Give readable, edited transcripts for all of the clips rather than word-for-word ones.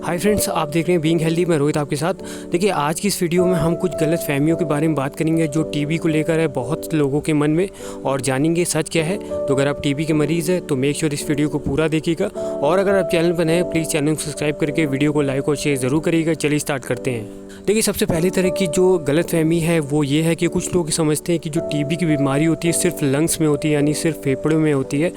Hi friends, आप देख रहे हैं बीइंग हेल्दी। मैं रोहित आपके साथ। देखिए, आज की इस वीडियो में हम कुछ गलत फहमियों के बारे में बात करेंगे जो टीबी को लेकर है बहुत लोगों के मन में, और जानेंगे सच क्या है। तो अगर आप टीबी के मरीज़ हैं तो मेक श्योर इस वीडियो को पूरा देखिएगा, और अगर आप चैनल पर नए हैं प्लीज़ चैनल को सब्सक्राइब करके वीडियो को लाइक और शेयर ज़रूर करिएगा। चलिए स्टार्ट करते हैं। देखिए, सबसे पहली तरह की जो गलत फहमी है वो ये है कि कुछ लोग समझते हैं कि जो टीबी की बीमारी होती है सिर्फ लंग्स में होती है, यानी सिर्फ फेफड़ों में होती है।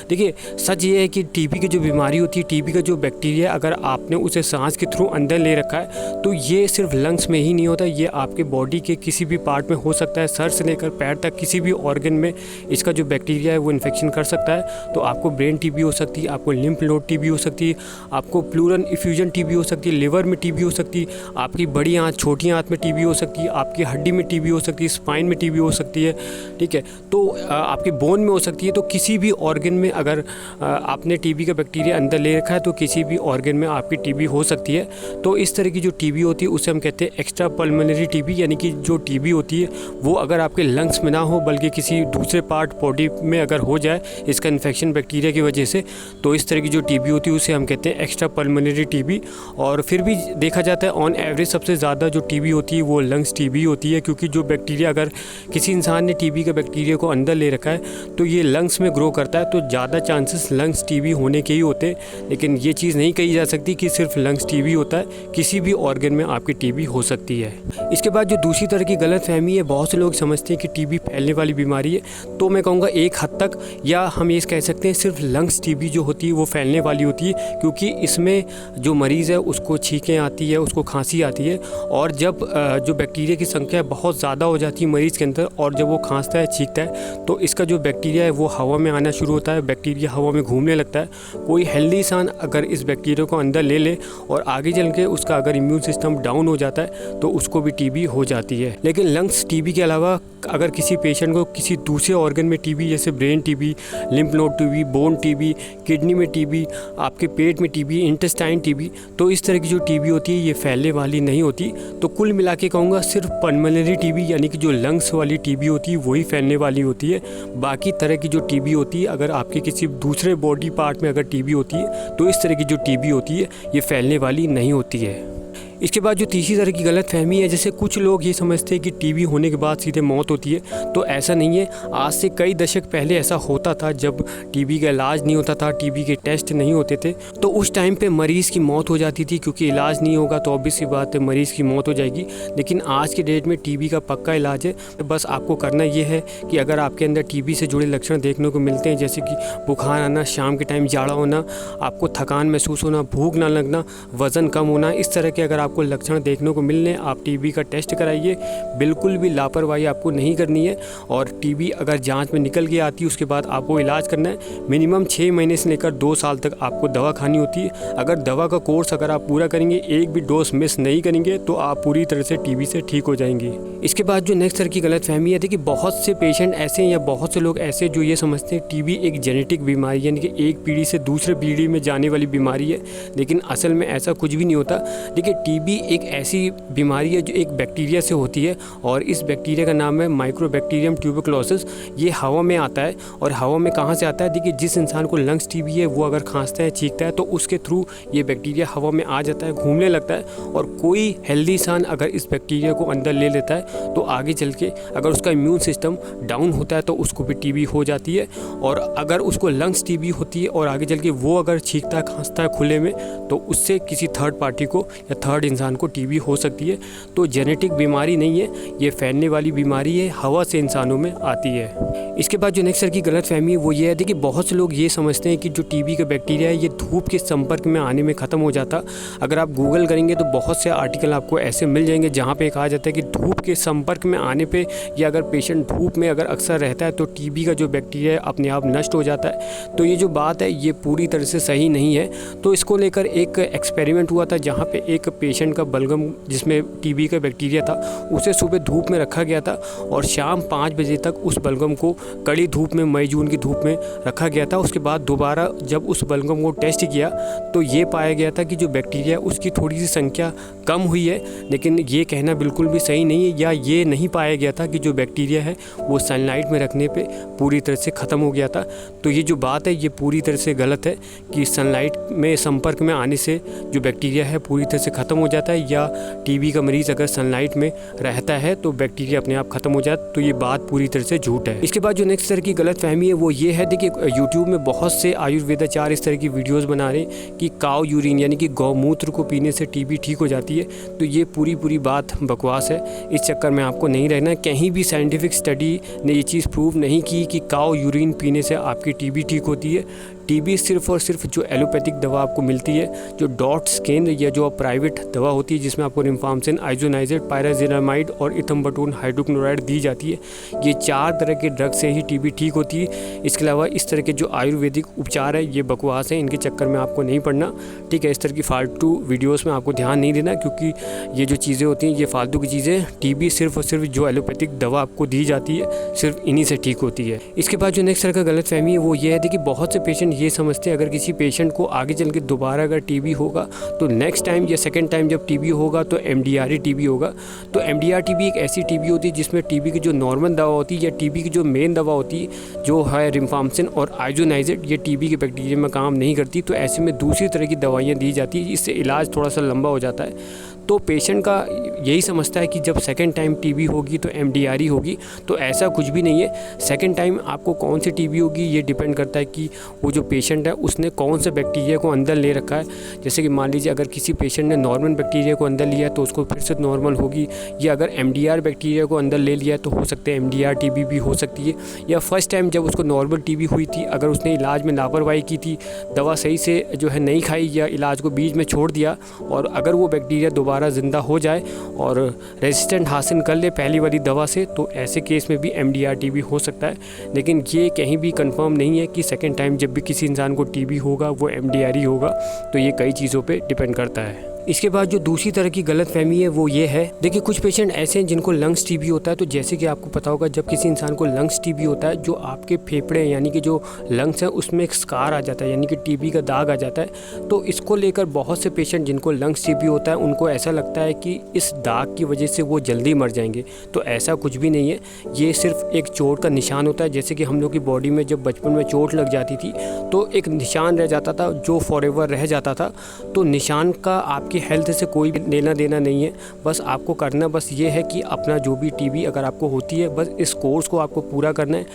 देखिए, सच ये है कि टीबी की जो बीमारी होती है, टीबी का जो बैक्टीरिया अगर आपने उसे सांस के थ्रू अंदर ले रखा है तो ये सिर्फ लंग्स में ही नहीं होता, ये आपके बॉडी के किसी भी पार्ट में हो सकता है। सर से लेकर पैर तक किसी भी ऑर्गन में इसका जो बैक्टीरिया है वो इन्फेक्शन कर सकता है। तो आपको ब्रेन टीबी हो सकती है, आपको लिम्फ नोड टीबी हो सकती है, आपको प्लूरल इफ्यूजन टीबी हो सकती है, लिवर में टीबी हो सकती है, आपकी बड़ी आंत छोटी आंत में टीबी हो सकती है, आपकी हड्डी में टीबी हो सकती है, स्पाइन में टीबी हो सकती है, ठीक है। तो आपके बोन में हो सकती है। तो किसी भी ऑर्गन में अगर आपने टीबी का बैक्टीरिया अंदर ले रखा है तो किसी भी ऑर्गन में आपकी टीबी हो सकती है। तो इस तरह की जो टीबी होती है उसे हम कहते हैं एक्स्ट्रा पल्मोनरी टीबी, यानी कि जो टीबी होती है वो अगर आपके लंग्स में ना हो बल्कि किसी दूसरे पार्ट बॉडी में अगर हो जाए इसका इन्फेक्शन बैक्टीरिया की वजह से, तो इस तरह की जो टीबी होती है उसे हम कहते हैं एक्स्ट्रा पल्मोनरी टीबी। और फिर भी देखा जाता है ऑन एवरेज सबसे ज़्यादा जो टीबी होती है वो लंग्स टीबी होती है, क्योंकि जो बैक्टीरिया अगर किसी इंसान ने टीबी का बैक्टीरिया को अंदर ले रखा है तो ये लंग्स में ग्रो करता है, तो ज़्यादा चांसेस लंग्स टीबी होने के ही होते हैं। लेकिन ये चीज़ नहीं कही जा सकती कि सिर्फ लंग्स टीबी होता है, किसी भी ऑर्गन में आपकी टीबी हो सकती है। इसके बाद जो दूसरी तरह की गलत फहमी है, बहुत से लोग समझते हैं कि टीबी फैलने वाली बीमारी है। तो मैं कहूँगा एक हद तक, या हम ये कह सकते हैं सिर्फ लंग्स टीबी जो होती है वो फैलने वाली होती है, क्योंकि इसमें जो मरीज़ है उसको छींकें आती है, उसको खांसी आती है, और जब जो बैक्टीरिया की संख्या बहुत ज़्यादा हो जाती है मरीज़ के अंदर और जब वो खांसता है छींकता है तो इसका जो बैक्टीरिया है वो हवा में आना शुरू होता है, बैक्टीरिया हवा में घूमने लगता है। कोई हेल्दी इंसान अगर इस बैक्टीरिया को अंदर ले ले और आगे चल के उसका अगर इम्यून सिस्टम डाउन हो जाता है तो उसको भी टीबी हो जाती है। लेकिन लंग्स टीबी के अलावा अगर किसी पेशेंट को किसी दूसरे ऑर्गन में टीबी, जैसे brain TB, lymph node TB, bone TB, kidney में टीबी, आपके पेट में टीबी, इंटेस्टाइन टीबी, तो इस तरह की जो टीबी होती है ये फैलने वाली नहीं होती। तो कुल मिला के कहूँगा सिर्फ पल्मोनरी टीबी यानी कि जो लंग्स वाली टीबी होती है वही फैलने वाली होती है। बाकी तरह की जो टीबी होती है, अगर आपके किसी दूसरे बॉडी पार्ट में अगर टीबी होती है तो इस तरह की जो टीबी होती है ये फैलने वाली नहीं होती है। इसके बाद जो तीसरी तरह की गलत फहमी है, जैसे कुछ लोग ये समझते हैं कि टीबी होने के बाद सीधे मौत होती है, तो ऐसा नहीं है। आज से कई दशक पहले ऐसा होता था जब टीबी का इलाज नहीं होता था, टीबी के टेस्ट नहीं होते थे, तो उस टाइम पे मरीज़ की मौत हो जाती थी, क्योंकि इलाज नहीं होगा तो ऑब्वियस सी बात है मरीज़ की मौत हो जाएगी। लेकिन आज के डेट में टीबी का पक्का इलाज है। बस आपको करना ये है कि अगर आपके अंदर टीबी से जुड़े लक्षण देखने को मिलते हैं, जैसे कि बुखार आना, शाम के टाइम जाड़ा होना, आपको थकान महसूस होना, भूख ना लगना, वज़न कम होना, इस तरह के अगर आपको लक्षण देखने को मिलने, आप टीबी का टेस्ट कराइए। बिल्कुल भी लापरवाही आपको नहीं करनी है। और टीबी अगर जांच में निकल के आती है उसके बाद आपको इलाज करना है। मिनिमम 6 महीने से लेकर 2 साल तक आपको दवा खानी होती है। अगर दवा का कोर्स अगर आप पूरा करेंगे, एक भी डोज मिस नहीं करेंगे, तो आप पूरी तरह से टीबी से ठीक हो जाएंगे। इसके बाद जो नेक्स्ट तरह की गलत फहमी है, देखिए बहुत से पेशेंट ऐसे हैं या बहुत से लोग ऐसे जो ये समझते हैं टीबी एक जेनेटिक बीमारी यानी कि एक पीढ़ी से दूसरे पीढ़ी में जाने वाली बीमारी है, लेकिन असल में ऐसा कुछ भी नहीं होता। देखिए, टीबी एक ऐसी बीमारी है जो एक बैक्टीरिया से होती है, और इस बैक्टीरिया का नाम है माइक्रोबैक्टीरियम ट्यूबरकुलोसिस। ये हवा में आता है, और हवा में कहाँ से आता है? देखिए, जिस इंसान को लंग्स टीबी है वो अगर खांसता है, छींकता है, तो उसके थ्रू ये बैक्टीरिया हवा में आ जाता है, घूमने लगता है। और कोई हेल्दी इंसान अगर इस बैक्टीरिया को अंदर ले लेता है तो आगे चल के अगर उसका इम्यून सिस्टम डाउन होता है तो उसको भी टीबी हो जाती है। और अगर उसको लंग्स टीबी होती है और आगे चल के वो अगर छींकता है, खांसता है खुले में, तो उससे किसी थर्ड पार्टी को या थर्ड इंसान को टीबी हो सकती है। तो जेनेटिक बीमारी नहीं है, ये फैलने वाली बीमारी है, हवा से इंसानों में आती है। इसके बाद जो नेक्स्ट तरह की गलत फहमी है वो ये है, देखिए बहुत से लोग ये समझते हैं कि जो टीबी का बैक्टीरिया है ये धूप के संपर्क में आने में ख़त्म हो जाता। अगर आप गूगल करेंगे तो बहुत से आर्टिकल आपको ऐसे मिल जाएंगे जहाँ पे कहा जाता है कि धूप के संपर्क में आने पे, या अगर पेशेंट धूप में अगर अक्सर रहता है तो टीबी का जो बैक्टीरिया है अपने आप नष्ट हो जाता है। तो ये जो बात है ये पूरी तरह से सही नहीं है। तो इसको लेकर एक एक्सपेरिमेंट हुआ था जहाँ पे एक पेशेंट पेशेंट का बलगम जिसमें टीबी का बैक्टीरिया था उसे सुबह धूप में रखा गया था और शाम 5 बजे तक उस बलगम को कड़ी धूप में, मई जून की धूप में रखा गया था। उसके बाद दोबारा जब उस बलगम को टेस्ट किया तो ये पाया गया था कि जो बैक्टीरिया उसकी थोड़ी सी संख्या कम हुई है, लेकिन ये कहना बिल्कुल भी सही नहीं है, या ये नहीं पाया गया था कि जो बैक्टीरिया है वो सनलाइट में रखने पे पूरी तरह से ख़त्म हो गया था। तो ये जो बात है ये पूरी तरह से गलत है कि सनलाइट में संपर्क में आने से जो बैक्टीरिया है पूरी तरह से ख़त्म हो जाता है, या टीबी का मरीज़ अगर सनलाइट में रहता है तो बैक्टीरिया अपने आप ख़त्म हो जाता, तो ये बात पूरी तरह से झूठ है। इसके बाद जो नेक्स्ट तरह की गलत फहमी है वो ये है, देखिए यूट्यूब में बहुत से आयुर्वेदाचार्य इस तरह की वीडियोस बना रहे हैं कि काऊ यूरिन यानी कि गौमूत्र को पीने से टीबी ठीक हो जाती है। तो ये पूरी बात बकवास है। इस चक्कर में आपको नहीं रहना। कहीं भी साइंटिफिक स्टडी ने ये चीज़ प्रूव नहीं की कि काऊ यूरिन पीने से आपकी टीबी ठीक होती है। टीबी सिर्फ और सिर्फ जो एलोपैथिक दवा आपको मिलती है, जो डॉट्स केंद्र या जो प्राइवेट दवा होती है जिसमें आपको रिम्फाम्सिन, आइसोनाइजेट, पायराजिनामाइड और इथम्बटून हाइड्रोक्लोराइड दी जाती है, ये 4 तरह के ड्रग से ही टीबी ठीक होती है। इसके अलावा इस तरह के जो आयुर्वेदिक उपचार है ये बकवास है, इनके चक्कर में आपको नहीं पड़ना, ठीक है। इस तरह की फालतू वीडियोज़ में आपको ध्यान नहीं देना, क्योंकि ये जो चीज़ें होती हैं ये फालतू की चीज़ें। टीबी सिर्फ और सिर्फ जो एलोपैथिक दवा आपको दी जाती है सिर्फ इन्हीं से ठीक होती है। इसके बाद जो नेक्स्ट तरह का गलत फहमी है वो ये है, देखिए बहुत से पेशेंट ये समझते हैं अगर किसी पेशेंट को आगे चल के दोबारा अगर टीबी होगा तो नेक्स्ट टाइम या सेकंड टाइम जब टीबी होगा तो एमडीआर टीबी होगा। तो एमडीआर टीबी एक ऐसी टीबी होती है जिसमें टीबी की जो नॉर्मल दवा होती है या टीबी की जो मेन दवा होती है जो है रिम्फाम्सिन और आइसोनाइजेट, ये टीबी के बैक्टीरिया में काम नहीं करती। तो ऐसे में दूसरी तरह की दवाइयाँ दी जाती है, इससे इलाज थोड़ा सा लंबा हो जाता है। तो पेशेंट का यही समझता है कि जब सेकंड टाइम टीबी होगी तो एमडीआर होगी, तो ऐसा कुछ भी नहीं है। सेकंड टाइम आपको कौन सी टीबी होगी ये डिपेंड करता है कि वो जो पेशेंट है उसने कौन से बैक्टीरिया को अंदर ले रखा है। जैसे कि मान लीजिए अगर किसी पेशेंट ने नॉर्मल बैक्टीरिया को अंदर लिया है तो उसको फिर से नॉर्मल होगी, या अगर एमडीआर बैक्टीरिया को अंदर ले लिया है तो हो सकता है एमडीआर टीबी भी हो सकती है। या फर्स्ट टाइम जब उसको नॉर्मल टीबी हुई थी, अगर उसने इलाज में लापरवाही की थी, दवा सही से जो है नहीं खाई या इलाज को बीच में छोड़ दिया, और अगर वो बैक्टीरिया दोबारा ज़िंदा हो जाए और रेजिस्टेंट हासिल कर ले पहली वाली दवा से, तो ऐसे केस में भी एमडीआर टीबी हो सकता है। लेकिन ये कहीं भी कंफर्म नहीं है कि सेकंड टाइम जब भी किसी इंसान को टीबी होगा वो एमडीआर ही होगा। तो ये कई चीज़ों पे डिपेंड करता है। इसके बाद जो दूसरी तरह की गलत फहमी है वो ये है, देखिए कुछ पेशेंट ऐसे हैं जिनको लंग्स टीबी होता है। तो जैसे कि आपको पता होगा जब किसी इंसान को लंग्स टीबी होता है, जो आपके फेफड़े यानी कि जो लंग्स है उसमें एक स्कार आ जाता है यानी कि टीबी का दाग आ जाता है। तो इसको लेकर बहुत से पेशेंट जिनको लंग्स टीबी होता है उनको ऐसा लगता है कि इस दाग की वजह से वो जल्दी मर जाएंगे। तो ऐसा कुछ भी नहीं है, ये सिर्फ एक चोट का निशान होता है। जैसे कि हम लोग की बॉडी में जब बचपन में चोट लग जाती थी तो एक निशान रह जाता था जो फॉरएवर रह जाता था। तो निशान का आपकी हेल्थ से कोई लेना देना नहीं है। बस आपको करना बस ये है कि अपना जो भी टीबी अगर आपको होती है बस इस कोर्स को आपको पूरा करना है,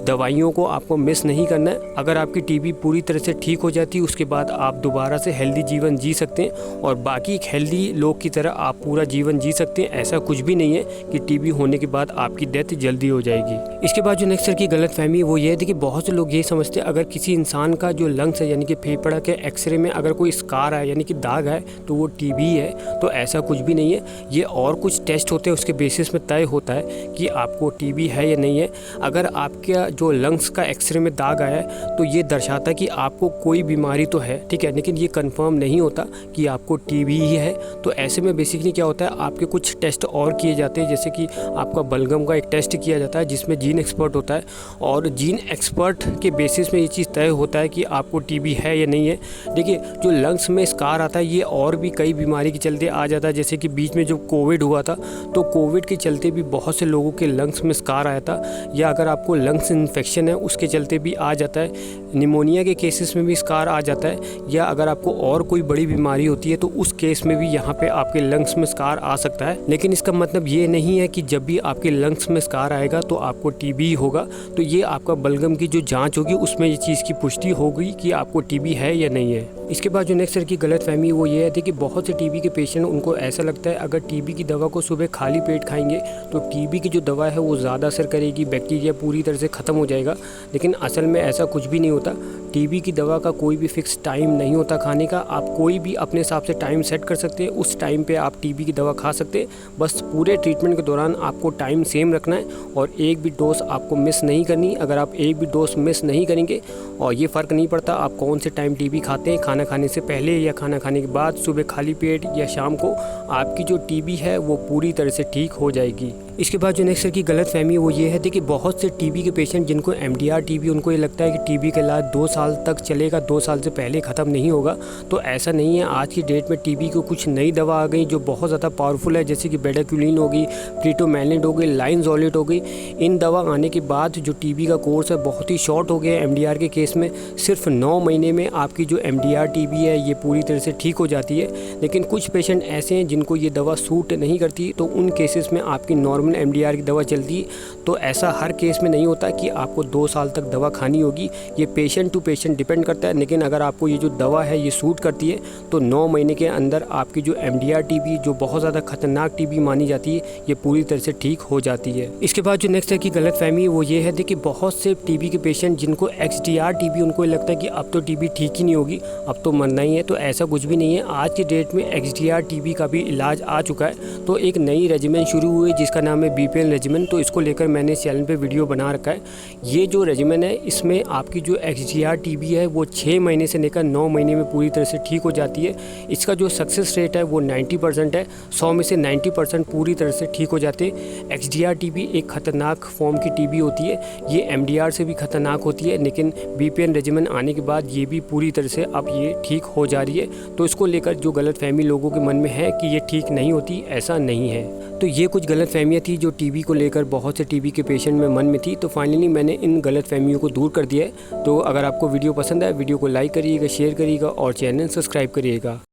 दवाइयों को आपको मिस नहीं करना है। अगर आपकी टीबी पूरी तरह से ठीक हो जाती है उसके बाद आप दोबारा से हेल्दी जीवन जी सकते हैं और बाकी एक हेल्दी लोग की तरह आप पूरा जीवन जी सकते हैं। ऐसा कुछ भी नहीं है कि टीबी होने के बाद आपकी डेथ जल्दी हो जाएगी। इसके बाद जो नेक्स्ट की गलत फहमी है वो ये है, देखिए बहुत से लोग ये समझते हैं अगर किसी इंसान का जो लंग्स है यानी कि फेफड़ा के एक्सरे में अगर कोई स्कार है यानी कि दाग है तो वो टीबी है। तो ऐसा कुछ भी नहीं है, ये और कुछ टेस्ट होते हैं उसके बेसिस में तय होता है कि आपको टीबी है या नहीं है। अगर आपका जो लंग्स का एक्सरे में दाग आया है तो ये दर्शाता है कि आपको कोई बीमारी तो है, ठीक है, लेकिन ये कंफर्म नहीं होता कि आपको टीबी ही है। तो ऐसे में बेसिकली क्या होता है, आपके कुछ टेस्ट और किए जाते हैं। जैसे कि आपका बलगम का एक टेस्ट किया जाता है जिसमें जीन एक्सपर्ट होता है और जीन एक्सपर्ट के बेसिस में ये चीज़ तय होता है कि आपको टीबी है या नहीं है। देखिए जो लंग्स में स्कार आता है ये और भी कई बीमारी के चलते आ जाता है। जैसे कि बीच में जब कोविड हुआ था तो कोविड के चलते भी बहुत से लोगों के लंग्स में स्कार आया था, या अगर आपको लंग्स इन्फेक्शन है उसके चलते भी आ जाता है। निमोनिया के केसेस में भी स्कार आ जाता है, या अगर आपको और कोई बड़ी बीमारी होती है तो उस केस में भी यहाँ पे आपके लंग्स में स्कार आ सकता है। लेकिन इसका मतलब ये नहीं है कि जब भी आपके लंग्स में स्कार आएगा तो आपको टीबी होगा। तो ये आपका बलगम की जो जाँच होगी उसमें ये चीज़ की पुष्टि होगी कि आपको टीबी है या नहीं है। इसके बाद जो नेक्स्ट तरह की गलत फहमी वो ये है, देखिए बहुत से टीबी के पेशेंट उनको ऐसा लगता है अगर टीबी की दवा को सुबह खाली पेट खाएंगे तो टीबी की जो दवा है वो ज़्यादा असर करेगी, बैक्टीरिया पूरी तरह से ख़त्म हो जाएगा। लेकिन असल में ऐसा कुछ भी नहीं होता। टीबी की दवा का कोई भी फिक्स टाइम नहीं होता खाने का। आप कोई भी अपने हिसाब से टाइम सेट कर सकते हैं, उस टाइम पे आप टीबी की दवा खा सकते हैं। बस पूरे ट्रीटमेंट के दौरान आपको टाइम सेम रखना है और एक भी डोज आपको मिस नहीं करनी। अगर आप एक भी डोज मिस नहीं करेंगे और ये फ़र्क नहीं पड़ता आप कौन से टाइम टीबी खाते हैं, खाना खाने से पहले या खाना खाने के बाद, सुबह खाली पेट या शाम को, आपकी जो टीबी है वो पूरी तरह से ठीक हो जाएगी। इसके बाद जो नेक्स्ट की गलत फहमी है वो ये है, देखिए बहुत से टीबी के पेशेंट जिनको MDR टीबी, उनको ये लगता है कि टीबी का इलाज 2 साल तक चलेगा, 2 साल से पहले ख़त्म नहीं होगा। तो ऐसा नहीं है। आज की डेट में टीबी को कुछ नई दवा आ गई जो बहुत ज़्यादा पावरफुल है, जैसे कि बेडाक्यूलिन हो गई, प्रीटोमैलिन हो गई, लाइनज़ोलेट हो गई। इन दवा आने के बाद जो टीबी का कोर्स है बहुत ही शॉर्ट हो गया है। MDR के केस में सिर्फ 9 महीने में आपकी जो MDR टीबी है ये पूरी तरह से ठीक हो जाती है। लेकिन कुछ पेशेंट ऐसे हैं जिनको ये दवा सूट नहीं करती, तो उन केसेस में आपकी नॉर्मल MDR की दवा चलती है। तो ऐसा हर केस में नहीं होता कि आपको 2 साल तक दवा खानी होगी, ये पेशेंट टू पेशेंट डिपेंड करता है। लेकिन अगर आपको ये जो दवा है ये सूट करती है तो 9 महीने के अंदर आपकी जो MDR टीबी, जो बहुत ज़्यादा खतरनाक टीबी मानी जाती है, ये पूरी तरह से ठीक हो जाती है। इसके बाद जो नेक्स्ट है कि गलत फहमी वो ये है, देखिए बहुत से टीबी के पेशेंट जिनको XDR टीबी, उनको लगता है कि अब तो टीबी ठीक ही नहीं होगी, अब तो मरना ही है। तो ऐसा कुछ भी नहीं है। आज की डेट में XDR टीबी का भी इलाज आ चुका है। तो एक नई रेजिमेंट शुरू हुई जिसका नाम है BPN रेजिमेंट। तो इसको लेकर मैंने चैनल पे वीडियो बना रखा है। ये जो रेजिमेंट है इसमें आपकी जो XDR टीबी है वो 6 महीने से लेकर 9 महीने में पूरी तरह से ठीक हो जाती है। इसका जो सक्सेस रेट है वो 90% है। 100 में से 90% पूरी तरह से ठीक हो जाते हैं। XDR टीबी एक ख़तरनाक फॉर्म की टीबी होती है, ये MDR से भी ख़तरनाक होती है। लेकिन BPN रेजिमेंट आने के बाद ये भी पूरी तरह से अब ये ठीक हो जा रही है। तो इसको लेकर जो गलत फहमी लोगों के मन में है कि ये ठीक नहीं होती, ऐसा नहीं है। तो ये कुछ गलत फहमियाँ थी जो टीबी को लेकर बहुत से टीबी के पेशेंट में मन में थी। तो फाइनली मैंने इन गलत फहमियों को दूर कर दिया है। तो अगर आपको वीडियो पसंद आए, वीडियो को लाइक करिएगा, शेयर करिएगा और चैनल सब्सक्राइब करिएगा।